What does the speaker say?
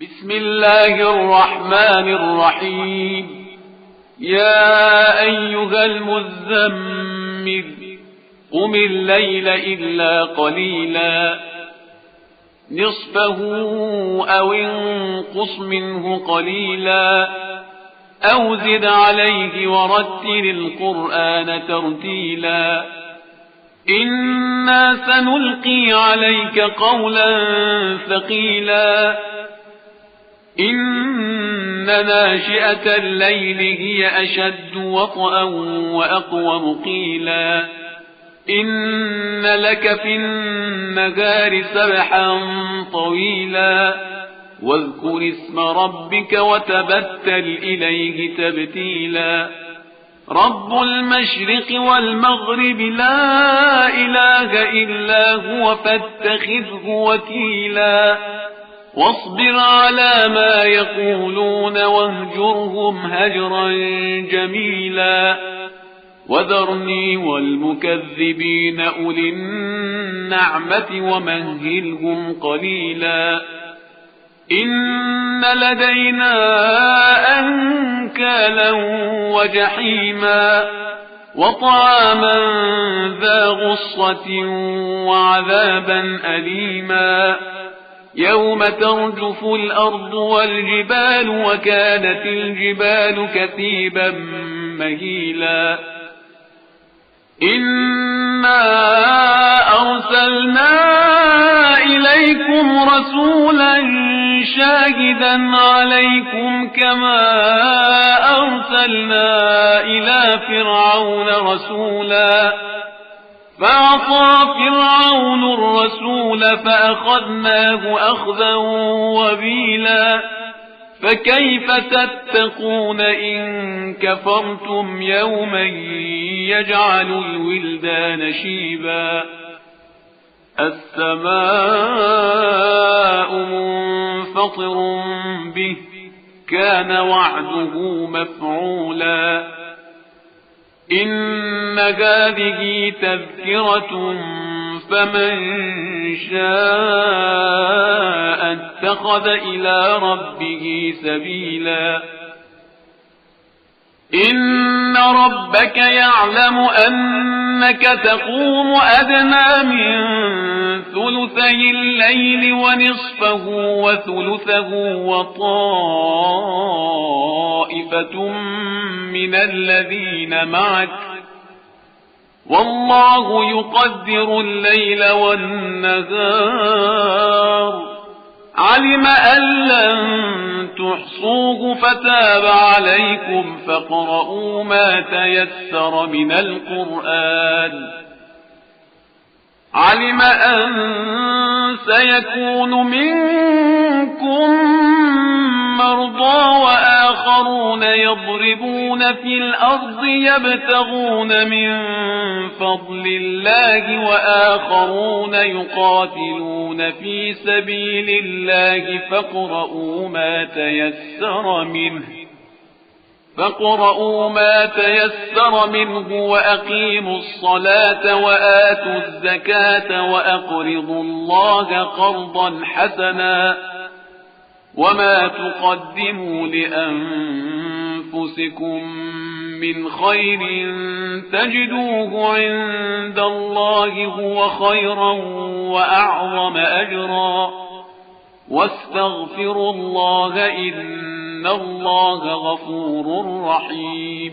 بسم الله الرحمن الرحيم. يا أيها المزمل قم الليل إلا قليلا نصفه أو انقص منه قليلا أو زد عليه ورتل القرآن ترتيلا إنا سنلقي عليك قولا ثقيلا إن ناشئة الليل هي أشد وطئا وأقوم قيلا إن لك في النهار سبحا طويلا واذكر اسم ربك وتبتل إليه تبتيلا رب المشرق والمغرب لا إله إلا هو فاتخذه وكيلا واصبر على ما يقولون واهجرهم هجرا جميلا وذرني والمكذبين أولي النعمة ومهلهم قليلا إن لدينا أنكالا وجحيما وطعاما ذا غصة وعذابا أليما يوم ترجف الأرض والجبال وكانت الجبال كثيبا مهيلا إنا أرسلنا إليكم رسولا شاهدا عليكم كما أرسلنا إلى فرعون رسولا فعصى فرعون الرسول فأخذناه أخذا وبيلا فكيف تتقون إن كفرتم يوما يجعل الولدان شيبا السماء منفطر به كان وعده مفعولا إن هذه تذكرة فمن شاء اتخذ إلى ربه سبيلا إن ربك يعلم أنك تقوم أدنى من ثلثي الليل ونصفه وثلثه وطائفة من الذين معك والله يقدر الليل والنهار علم أن لن تحصوه فتاب عليكم فاقرؤوا ما تيسر من القرآن علم أن سيكون منكم مرضى وآخرون يضربون في الأرض يبتغون من فضل الله وآخرون يقاتلون في سبيل الله فاقرؤوا ما تيسر منه وأقيموا الصلاة وآتوا الزكاة وأقرضوا الله قرضا حسنا وما تقدموا لأنفسكم من خير تجدوه عند الله هو خيرا وأعظم أجرا واستغفروا الله إن الله غفور رحيم